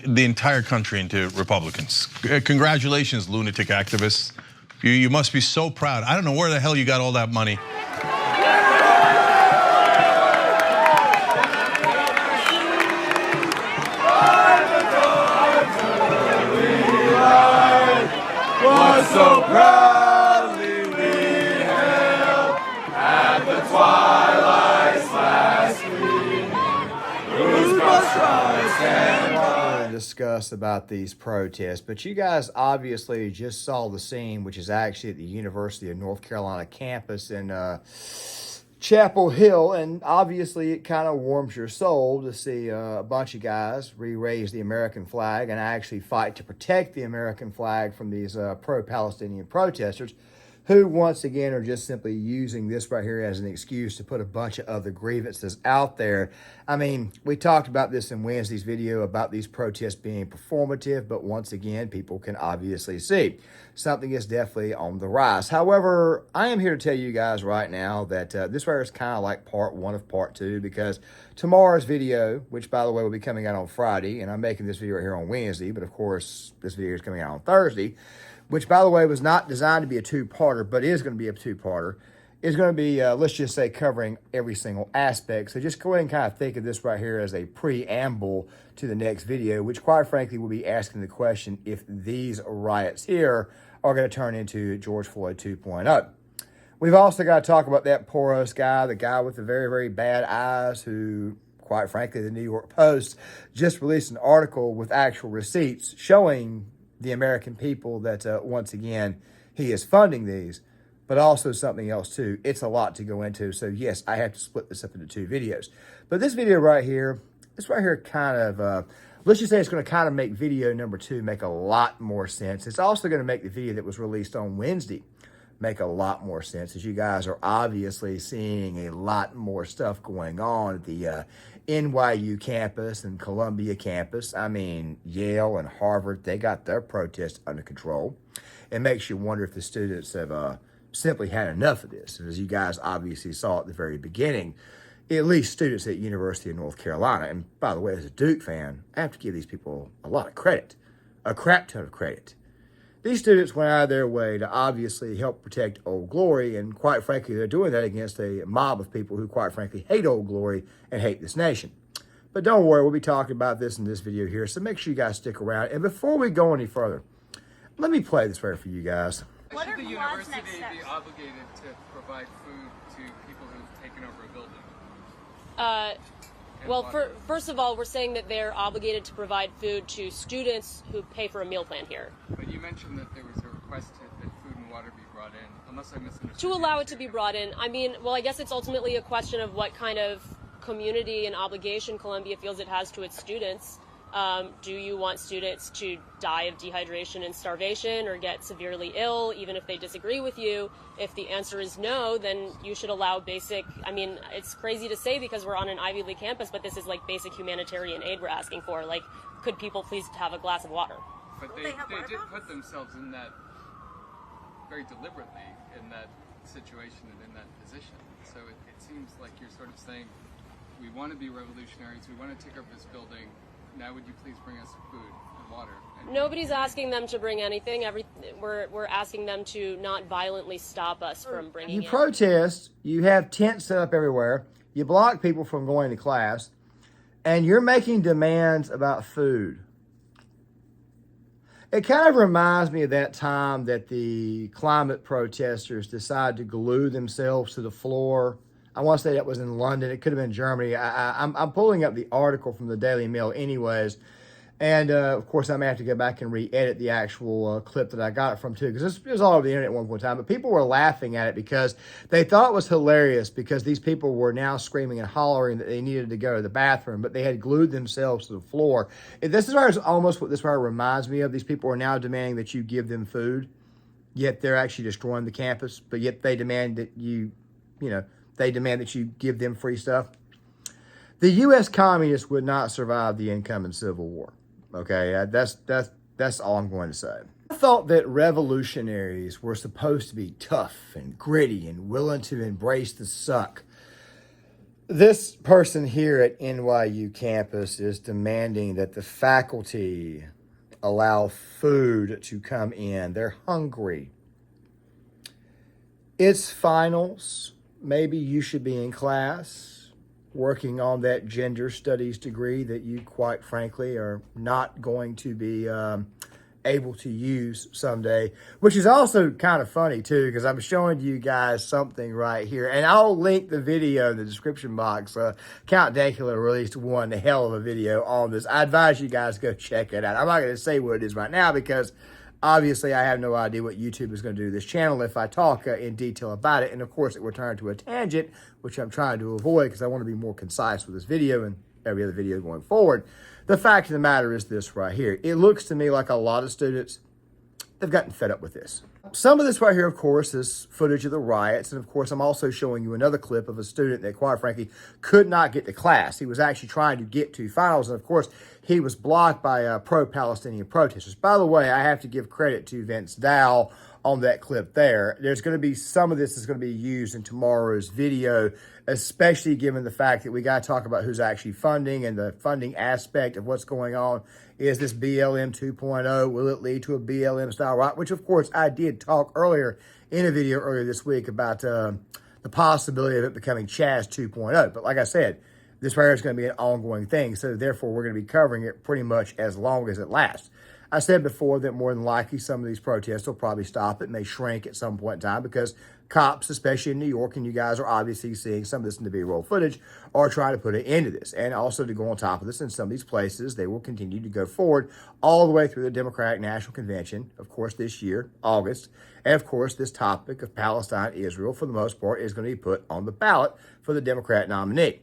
the entire country into Republicans. Congratulations, lunatic activists. You must be so proud. I don't know where the hell you got all that money. Was so proudly we hailed at the twilight's last gleaming, whose broad stripes and discuss about these protests, but you guys obviously just saw the scene, which is actually at the University of North Carolina campus in Chapel Hill, and obviously it kind of warms your soul to see a bunch of guys re-raise the American flag and actually fight to protect the American flag from these pro-Palestinian protesters who once again are just simply using this right here as an excuse to put a bunch of other grievances out there. I mean, we talked about this in Wednesday's video about these protests being performative, but once again, people can obviously see something is definitely on the rise. However, I am here to tell you guys right now that this right here is kind of like part one of part two, because tomorrow's video, which by the way will be coming out on Friday, and I'm making this video right here on Wednesday, but of course this video is coming out on Thursday, which, by the way, was not designed to be a two-parter, but is going to be a two-parter, is going to be, let's just say, covering every single aspect. So just go ahead and kind of think of this right here as a preamble to the next video, which, quite frankly, will be asking the question if these riots here are going to turn into George Floyd 2.0. We've also got to talk about that poros guy, the guy with the very, very bad eyes who, quite frankly, the New York Post just released an article with actual receipts showing the American people that, once again, he is funding these, but also something else too. It's a lot to go into. So yes, I have to split this up into two videos. But this video right here, kind of, let's just say it's going to kind of make video number two make a lot more sense. It's also going to make the video that was released on Wednesday make a lot more sense, as you guys are obviously seeing a lot more stuff going on at the NYU campus and Columbia campus. I mean, Yale and Harvard, they got their protests under control. It makes you wonder if the students have simply had enough of this. And as you guys obviously saw at the very beginning, at least students at University of North Carolina, and by the way, as a Duke fan, I have to give these people a lot of credit, a crap ton of credit. These students went out of their way to obviously help protect Old Glory, and quite frankly, they're doing that against a mob of people who quite frankly hate Old Glory and hate this nation. But don't worry, we'll be talking about this in this video here, so make sure you guys stick around. And before we go any further, let me play this right for you guys. What should the university be obligated to provide food to people who've taken over a building? Well, first of all, we're saying that they're obligated to provide food to students who pay for a meal plan here. But you mentioned that there was a request that food and water be brought in, unless I misunderstood. To allow it to be brought in. I mean, well, I guess it's ultimately a question of what kind of community and obligation Columbia feels it has to its students. Do you want students to die of dehydration and starvation or get severely ill, even if they disagree with you? If the answer is no, then you should allow basic, I mean, it's crazy to say because we're on an Ivy League campus, but this is like basic humanitarian aid we're asking for. Like, could people please have a glass of water? But they did put themselves in that very deliberately, in that situation and in that position. So it seems like you're sort of saying, we want to be revolutionaries, we want to take over this building. Now would you please bring us food and water? Nobody's asking them to bring anything. We're asking them to not violently stop us from bringing You protest, you have tents set up everywhere, you block people from going to class, and you're making demands about food. It kind of reminds me of that time that the climate protesters decided to glue themselves to the floor. I want to say that was in London. It could have been Germany. I'm pulling up the article from the Daily Mail anyways. And, of course, I may have to go back and re-edit the actual clip that I got it from, too, because it was all over the internet at one point in time. But people were laughing at it because they thought it was hilarious because these people were now screaming and hollering that they needed to go to the bathroom, but they had glued themselves to the floor. This is almost what this reminds me of. These people are now demanding that you give them food, yet they're actually destroying the campus, but yet they demand that they demand that you give them free stuff. The U.S. communists would not survive the incoming Civil War. Okay, that's all I'm going to say. I thought that revolutionaries were supposed to be tough and gritty and willing to embrace the suck. This person here at NYU campus is demanding that the faculty allow food to come in. They're hungry. It's finals. Maybe you should be in class working on that gender studies degree that you, quite frankly, are not going to be able to use someday, which is also kind of funny too, because I'm showing you guys something right here, and I'll link the video in the description box. Count Dankula released one hell of a video on this. I advise you guys go check it out. I'm not going to say what it is right now because obviously I have no idea what YouTube is going to do to this channel if I talk in detail about it, and of course it will turn to a tangent, which I'm trying to avoid because I want to be more concise with this video and every other video going forward. The fact of the matter is this right here. It looks to me like a lot of students, they've gotten fed up with this. Some of this right here, of course, is footage of the riots. And of course, I'm also showing you another clip of a student that, quite frankly, could not get to class. He was actually trying to get to finals. And of course, he was blocked by pro-Palestinian protesters. By the way, I have to give credit to Vince Dow on that clip there. There's going to be some of this is going to be used in tomorrow's video, especially given the fact that we got to talk about who's actually funding and the funding aspect of what's going on. Is this BLM 2.0? Will it lead to a BLM style riot? Which, of course, I did talk earlier in a video earlier this week about the possibility of it becoming Chaz 2.0. But like I said, this right here is going to be an ongoing thing. So therefore, we're going to be covering it pretty much as long as it lasts. I said before that more than likely some of these protests will probably stop. It may shrink at some point in time because cops, especially in New York, and you guys are obviously seeing some of this in the B-roll footage, are trying to put an end to this. And also to go on top of this, in some of these places, they will continue to go forward all the way through the Democratic National Convention, of course, this year, August. And of course, this topic of Palestine, Israel, for the most part, is going to be put on the ballot for the Democrat nominee.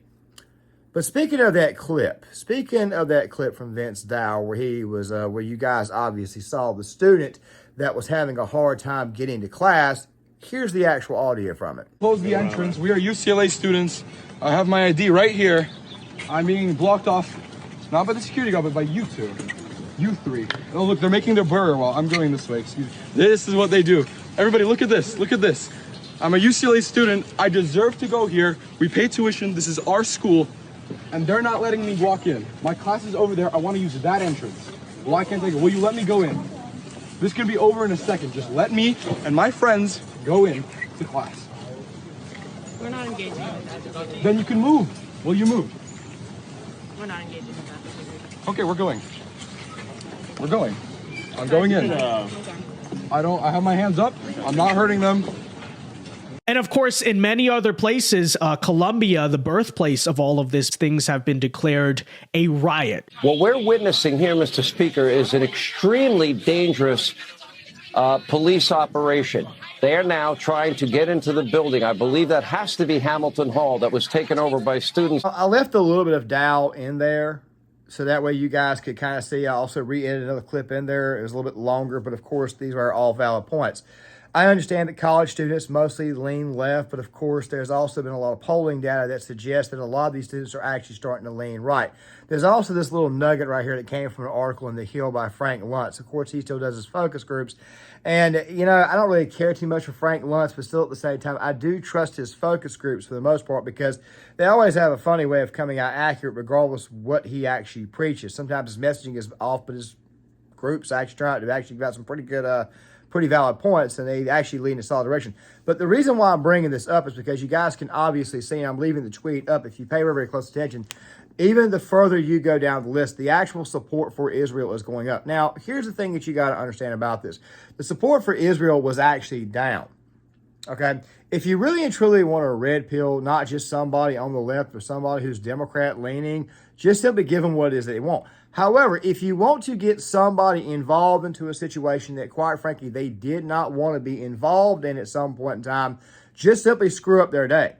But speaking of that clip from Vince Dow, where he was, where you guys obviously saw the student that was having a hard time getting to class, here's the actual audio from it. Close the entrance. We are UCLA students. I have my ID right here. I'm being blocked off, not by the security guard, but by you two. You three. Oh, look, they're making their burger while I'm going this way. Excuse me. This is what they do. Everybody, look at this. Look at this. I'm a UCLA student. I deserve to go here. We pay tuition. This is our school. And they're not letting me walk in. My class is over there. I want to use that entrance. Why can't they go? Will you let me go in? This could be over in a second. Just let me and my friends go in to class. We're not engaging with that. Then you can move. Will you move? We're not engaging with that. Okay, we're going. We're going. I'm going in. I have my hands up. I'm not hurting them. And of course, in many other places, Colombia, the birthplace of all of this, things have been declared a riot. What we're witnessing here, Mr. Speaker, is an extremely dangerous police operation. They are now trying to get into the building. I believe that has to be Hamilton Hall that was taken over by students. I left a little bit of Dow in there, so that way you guys could kind of see. I also re-edited another clip in there. It was a little bit longer, but of course, these are all valid points. I understand that college students mostly lean left, but of course, there's also been a lot of polling data that suggests that a lot of these students are actually starting to lean right. There's also this little nugget right here that came from an article in The Hill by Frank Luntz. Of course, he still does his focus groups. And, you know, I don't really care too much for Frank Luntz, but still at the same time, I do trust his focus groups for the most part because they always have a funny way of coming out accurate regardless of what he actually preaches. Sometimes his messaging is off, but his groups actually turn out to actually got some pretty good pretty valid points, and they actually lead in a solid direction. But the reason why I'm bringing this up is because you guys can obviously see, and I'm leaving the tweet up, if you pay very close attention, even the further you go down the list, the actual support for Israel is going up. Now, here's the thing that you got to understand about this. The support for Israel was actually down, okay? If you really and truly want a red pill, not just somebody on the left or somebody who's Democrat-leaning, just simply give them what it is that they want. However, if you want to get somebody involved into a situation that, quite frankly, they did not want to be involved in at some point in time, just simply screw up their day.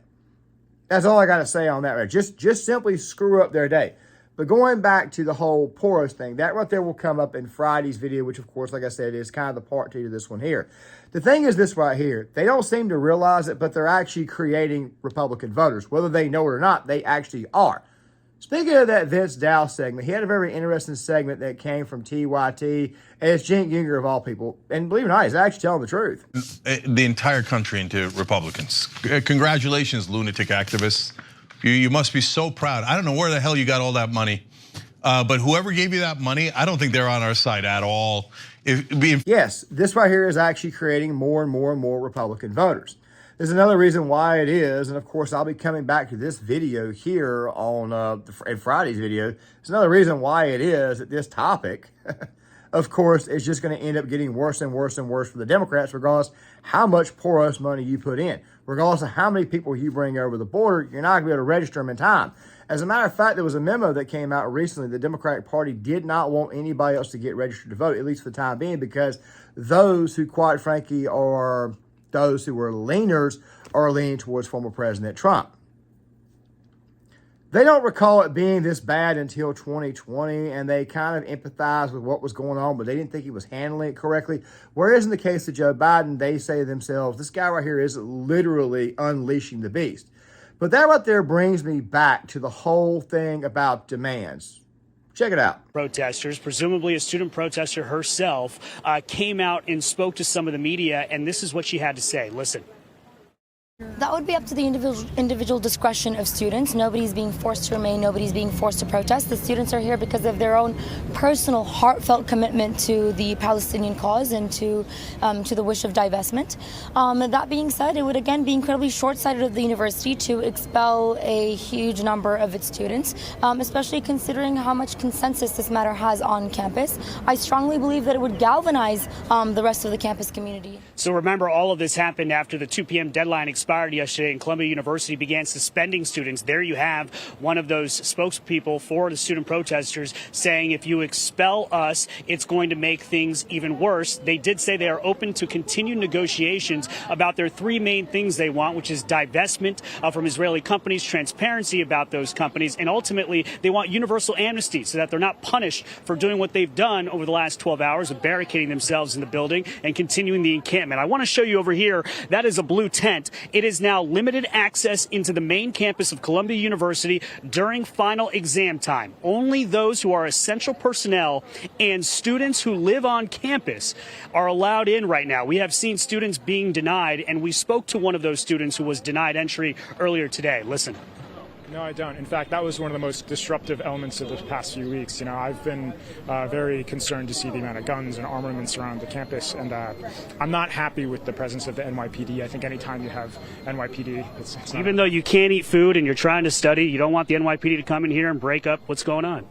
That's all I got to say on that. Right? Just simply screw up their day. But going back to the whole Poros thing, that right there will come up in Friday's video, which, of course, like I said, is kind of the part 2 to this one here. The thing is this right here. They don't seem to realize it, but they're actually creating Republican voters. Whether they know it or not, they actually are. Speaking of that Vince Dow segment, he had a very interesting segment that came from TYT, and it's Cenk Uygur of all people. And believe it or not, he's actually telling the truth. The entire country into Republicans. Congratulations, lunatic activists. You must be so proud. I don't know where the hell you got all that money. But whoever gave you that money, I don't think they're on our side at all. Yes, this right here is actually creating more and more and more Republican voters. There's another reason why it is, and of course, I'll be coming back to this video here on in Friday's video. There's another reason why it is that this topic, of course, is just going to end up getting worse and worse and worse for the Democrats, regardless how much porous money you put in. Regardless of how many people you bring over the border, you're not going to be able to register them in time. As a matter of fact, there was a memo that came out recently. The Democratic Party did not want anybody else to get registered to vote, at least for the time being, because those who, quite frankly, are those who were leaners are leaning towards former President Trump. They don't recall it being this bad until 2020, and they kind of empathize with what was going on, but they didn't think he was handling it correctly. Whereas in the case of Joe Biden, they say to themselves, this guy right here is literally unleashing the beast. But that right there brings me back to the whole thing about demands. Check it out. Protesters, presumably a student protester herself, came out and spoke to some of the media, and this is what she had to say. Listen. That would be up to the individual discretion of students. Nobody's being forced to remain. Nobody's being forced to protest. The students are here because of their own personal, heartfelt commitment to the Palestinian cause and to the wish of divestment. That being said, it would again be incredibly short-sighted of the university to expel a huge number of its students, especially considering how much consensus this matter has on campus. I strongly believe that it would galvanize the rest of the campus community. So remember, all of this happened after the 2 p.m. deadline expired yesterday and Columbia University began suspending students. There you have one of those spokespeople for the student protesters saying if you expel us, it's going to make things even worse. They did say they are open to continued negotiations about their three main things they want, which is divestment from Israeli companies, transparency about those companies, and ultimately they want universal amnesty so that they're not punished for doing what they've done over the last 12 hours of barricading themselves in the building and continuing the encampment. I want to show you over here, that is a blue tent. It is now limited access into the main campus of Columbia University during final exam time. Only those who are essential personnel and students who live on campus are allowed in right now. We have seen students being denied, and we spoke to one of those students who was denied entry earlier today. Listen. No, I don't. In fact, that was one of the most disruptive elements of the past few weeks. You know, I've been very concerned to see the amount of guns and armaments around the campus, and I'm not happy with the presence of the NYPD. I think anytime you have NYPD, it's even though you can't eat food and you're trying to study, you don't want the NYPD to come in here and break up what's going on.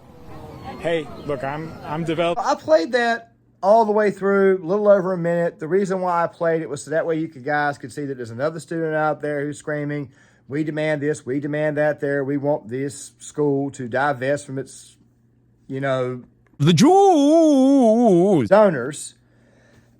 Hey, look, I'm developing. I played that all the way through, a little over a minute. The reason why I played it was so that way you guys could see that there's another student out there who's screaming, we demand this, we demand that there. We want this school to divest from its, the Jews donors.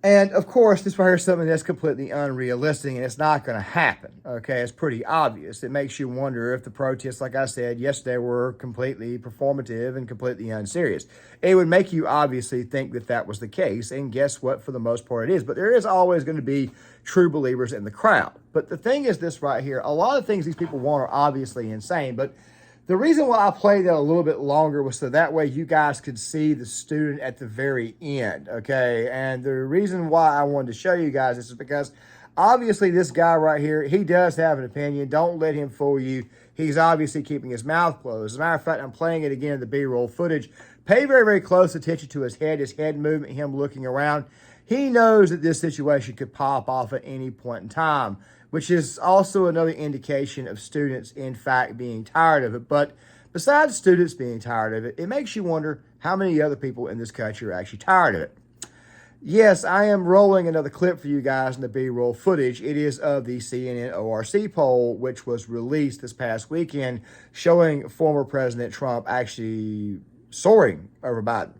And of course, this right here is something that's completely unrealistic and it's not going to happen. Okay, it's pretty obvious. It makes you wonder if the protests, like I said yesterday, were completely performative and completely unserious. It would make you obviously think that that was the case. And guess what? For the most part, it is. But there is always going to be true believers in the crowd. But the thing is this right here. A lot of things these people want are obviously insane. But the reason why I played that a little bit longer was so that way you guys could see the student at the very end, okay? And the reason why I wanted to show you guys this is because obviously this guy right here, he does have an opinion. Don't let him fool you. He's obviously keeping his mouth closed. As a matter of fact, I'm playing it again in the B-roll footage. Pay very, very close attention to his head movement, him looking around. He knows that this situation could pop off at any point in time, which is also another indication of students, in fact, being tired of it. But besides students being tired of it, it makes you wonder how many other people in this country are actually tired of it. Yes, I am rolling another clip for you guys in the B-roll footage. It is of the CNN ORC poll, which was released this past weekend, showing former President Trump actually soaring over Biden.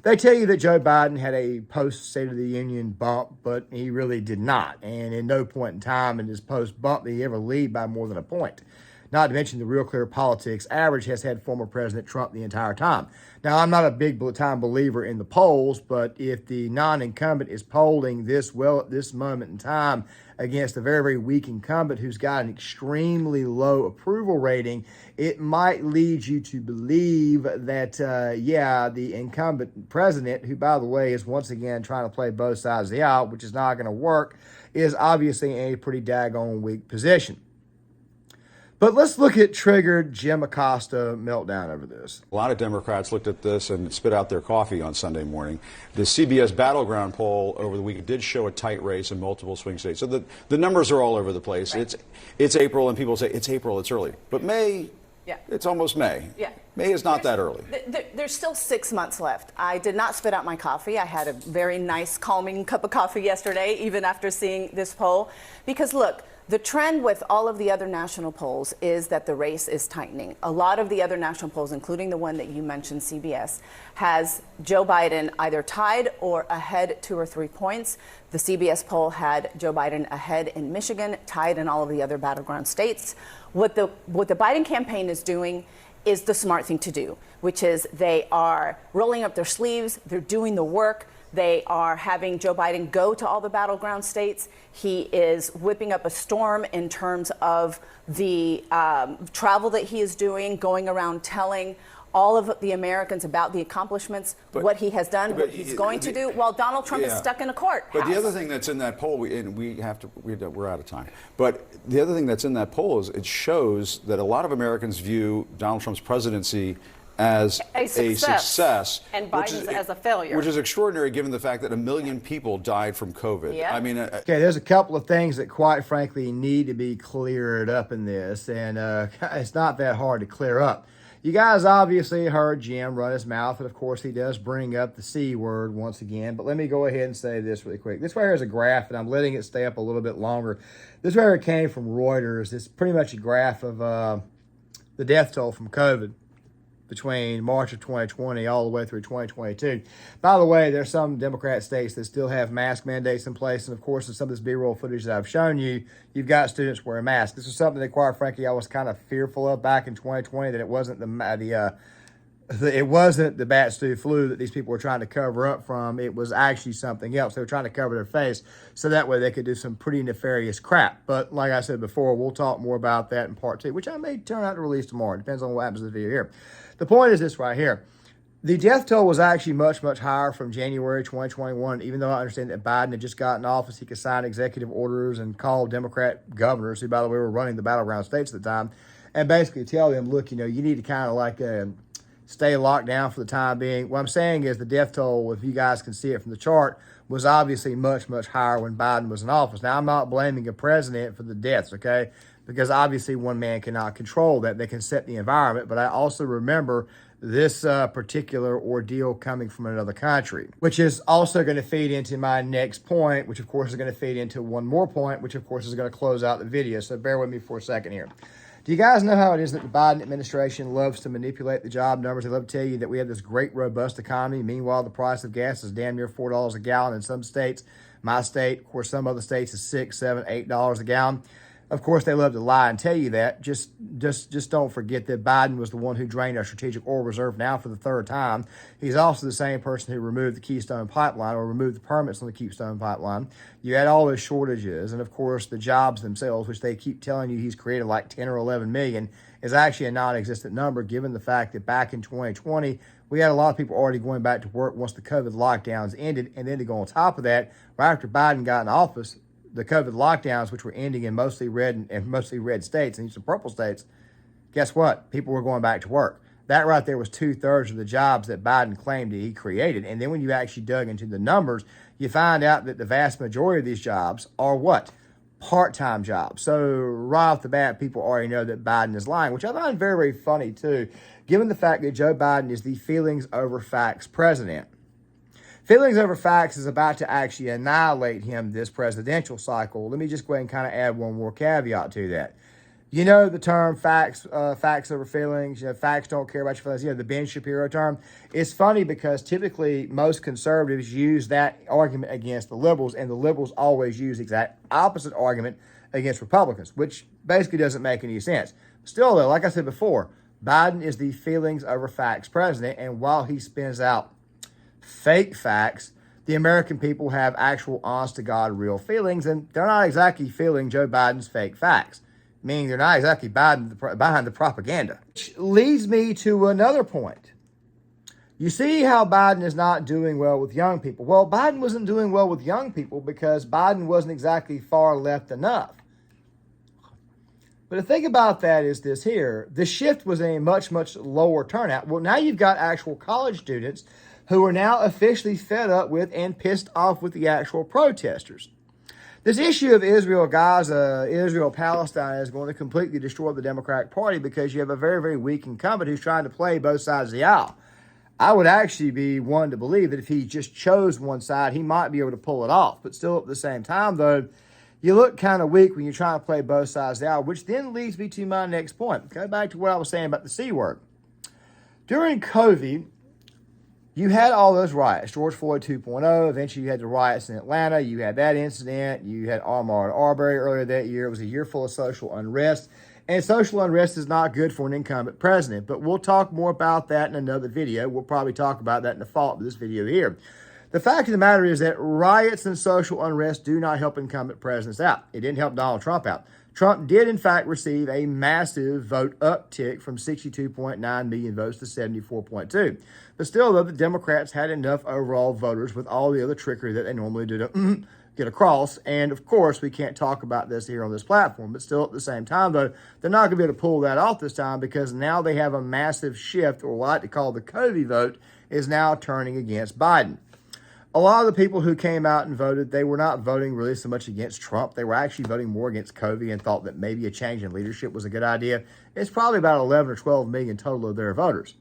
They tell you that Joe Biden had a post-State of the Union bump, but he really did not. And in no point in time in his post-bump did he ever lead by more than a point. Not to mention the Real Clear Politics average has had former President Trump the entire time. Now, I'm not a big-time believer in the polls, but if the non-incumbent is polling this well at this moment in time against a very, very weak incumbent who's got an extremely low approval rating, it might lead you to believe that, the incumbent president, who, by the way, is once again trying to play both sides of the aisle, which is not going to work, is obviously in a pretty daggone weak position. But let's look at triggered Jim Acosta meltdown over this. A lot of Democrats looked at this and spit out their coffee on Sunday morning. The CBS Battleground poll over the week did show a tight race in multiple swing states. So the numbers are all over the place. Right. It's April, and people say, it's April, it's early. But May, yeah, it's almost May. Yeah. May is not that early. There's still 6 months left. I did not spit out my coffee. I had a very nice, calming cup of coffee yesterday, even after seeing this poll. Because look, the trend with all of the other national polls is that the race is tightening. A lot of the other national polls, including the one that you mentioned, CBS, has Joe Biden either tied or ahead 2 or 3 points. The CBS poll had Joe Biden ahead in Michigan, tied in all of the other battleground states. What the Biden campaign is doing is the smart thing to do, which is they are rolling up their sleeves, they're doing the work. They are having Joe Biden go to all the battleground states. He is whipping up a storm in terms of the travel that he is doing, going around telling all of the Americans about the accomplishments, what he has done, what he's going to do, while Donald Trump is stuck in a courthouse. But the other thing that's in that poll, we're out of time. But the other thing that's in that poll is it shows that a lot of Americans view Donald Trump's presidency as a success, and Biden's as a failure, which is extraordinary given the fact that 1 million people died from COVID. Yeah. I mean, okay, there's a couple of things that, quite frankly, need to be cleared up in this, and it's not that hard to clear up. You guys obviously heard Jim run his mouth, and of course he does bring up the C word once again. But let me go ahead and say this really quick. This right here is a graph, and I'm letting it stay up a little bit longer. This right here came from Reuters. It's pretty much a graph of the death toll from COVID between March of 2020 all the way through 2022. By the way, there's some Democrat states that still have mask mandates in place. And of course, in some of this B-roll footage that I've shown you, you've got students wearing masks. This is something that, quite frankly, I was kind of fearful of back in 2020, that it wasn't it wasn't the bat stew flu that these people were trying to cover up from. It was actually something else. They were trying to cover their face so that way they could do some pretty nefarious crap. But like I said before, we'll talk more about that in part 2, which I may turn out to release tomorrow. It depends on what happens to the video here. The point is this right here. The death toll was actually much, much higher from January 2021, even though I understand that Biden had just got in office. He could sign executive orders and call Democrat governors, who, by the way, were running the battleground states at the time, and basically tell them, look, you need to kind of like stay locked down for the time being. What I'm saying is the death toll, if you guys can see it from the chart, was obviously much, much higher when Biden was in office. Now, I'm not blaming a president for the deaths, okay? Because obviously one man cannot control that. They can set the environment. But I also remember this particular ordeal coming from another country, which is also going to feed into my next point, which of course is going to feed into one more point, which of course is going to close out the video. So bear with me for a second here. Do you guys know how it is that the Biden administration loves to manipulate the job numbers? They love to tell you that we have this great, robust economy. Meanwhile, the price of gas is damn near $4 a gallon in some states. My state, of course, some other states is $6, $7, $8 a gallon. Of course, they love to lie and tell you that. Just don't forget that Biden was the one who drained our strategic oil reserve now for the 3rd time. He's also the same person who removed the Keystone Pipeline, or removed the permits on the Keystone Pipeline. You had all those shortages, and of course, the jobs themselves, which they keep telling you he's created like 10 or 11 million, is actually a non-existent number, given the fact that back in 2020, we had a lot of people already going back to work once the COVID lockdowns ended. And then to go on top of that, right after Biden got in office, the COVID lockdowns, which were ending in mostly red states and some purple states, guess what? People were going back to work. That right there was 2/3 of the jobs that Biden claimed that he created. And then when you actually dug into the numbers, you find out that the vast majority of these jobs are what? Part-time jobs. So right off the bat, people already know that Biden is lying, which I find very, very funny too, given the fact that Joe Biden is the feelings over facts president. Feelings over facts is about to actually annihilate him this presidential cycle. Let me just go ahead and kind of add one more caveat to that. You know the term facts over feelings. Facts don't care about your feelings. The Ben Shapiro term. It's funny because typically most conservatives use that argument against the liberals, and the liberals always use the exact opposite argument against Republicans, which basically doesn't make any sense. Still, though, like I said before, Biden is the feelings over facts president, and while he spins out fake facts, the American people have actual, honest-to-God, real feelings, and they're not exactly feeling Joe Biden's fake facts, meaning they're not exactly behind the propaganda. Which leads me to another point. You see how Biden is not doing well with young people. Well, Biden wasn't doing well with young people because Biden wasn't exactly far left enough. But the thing about that is this here, the shift was a much, much lower turnout. Well, now you've got actual college students who are now officially fed up with and pissed off with the actual protesters. This issue of Israel-Gaza, Israel-Palestine is going to completely destroy the Democratic Party because you have a very, very weak incumbent who's trying to play both sides of the aisle. I would actually be one to believe that if he just chose one side, he might be able to pull it off. But still at the same time, though, you look kind of weak when you're trying to play both sides of the aisle, which then leads me to my next point. Go back to what I was saying about the C word. During COVID, you had all those riots, George Floyd 2.0. Eventually, you had the riots in Atlanta. You had that incident. You had Ahmaud Arbery earlier that year. It was a year full of social unrest. And social unrest is not good for an incumbent president. But we'll talk more about that in another video. We'll probably talk about that in the fall of this video here. The fact of the matter is that riots and social unrest do not help incumbent presidents out. It didn't help Donald Trump out. Trump did, in fact, receive a massive vote uptick from 62.9 million votes to 74.2. But still, though, the Democrats had enough overall voters with all the other trickery that they normally do to get across. And, of course, we can't talk about this here on this platform. But still, at the same time, though, they're not going to be able to pull that off this time because now they have a massive shift, or what I like to call the COVID vote, is now turning against Biden. A lot of the people who came out and voted, they were not voting really so much against Trump. They were actually voting more against COVID and thought that maybe a change in leadership was a good idea. It's probably about 11 or 12 million total of their voters.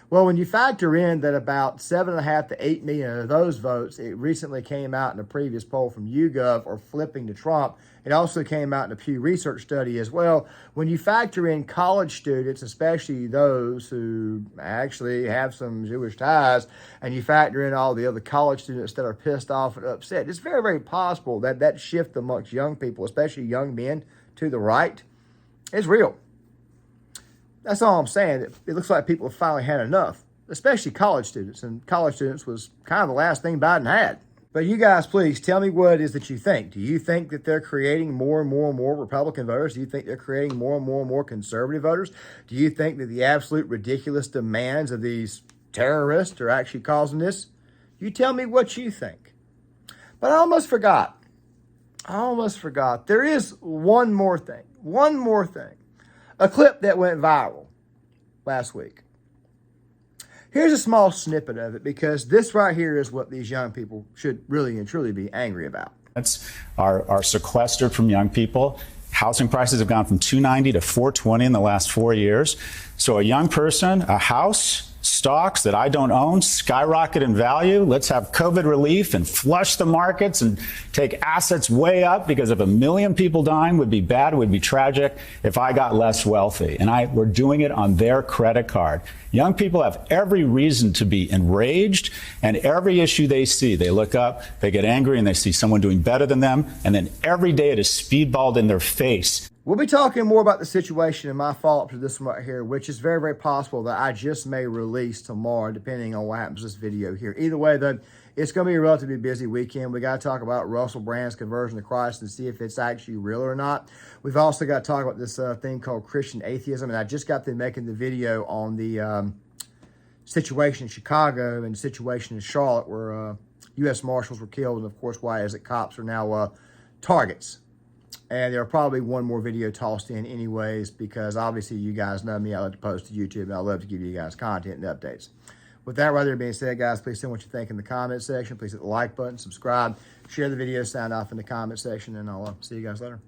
Well, when you factor in that about 7.5 to 8 million of those votes, it recently came out in a previous poll from YouGov, are flipping to Trump. It also came out in a Pew Research study as well. When you factor in college students, especially those who actually have some Jewish ties, and you factor in all the other college students that are pissed off and upset, it's very, very possible that that shift amongst young people, especially young men to the right, is real. That's all I'm saying. It looks like people have finally had enough, especially college students. And college students was kind of the last thing Biden had. But you guys, please tell me what it is that you think. Do you think that they're creating more and more and more Republican voters? Do you think they're creating more and more and more conservative voters? Do you think that the absolute ridiculous demands of these terrorists are actually causing this? You tell me what you think. But I almost forgot. There is one more thing. A clip that went viral last week. Here's a small snippet of it because this right here is what these young people should really and truly be angry about. Are sequestered from young people. Housing prices have gone from $290 to $420 in the last 4 years. So a young person, a house, stocks that I don't own skyrocket in value. Let's have COVID relief and flush the markets and take assets way up, because if 1 million people dying would be bad, would be tragic if I got less wealthy. And we're doing it on their credit card. Young people have every reason to be enraged, and every issue they see, they look up, they get angry, and they see someone doing better than them. And then every day it is speedballed in their face. We'll be talking more about the situation and my follow-up to this one right here, which is very, very possible that I just may release tomorrow, depending on what happens to this video here. Either way, though, it's going to be a relatively busy weekend. We got to talk about Russell Brand's conversion to Christ and see if it's actually real or not. We've also got to talk about this thing called Christian atheism, and I just got them making the video on the situation in Chicago and the situation in Charlotte where U.S. Marshals were killed, and, of course, why is it cops are now targets. And there'll probably one more video tossed in anyways, because obviously you guys know me. I love to post to YouTube, and I love to give you guys content and updates. With that rather being said, guys, please tell me what you think in the comment section. Please hit the like button, subscribe, share the video, sign off in the comment section, and I'll see you guys later.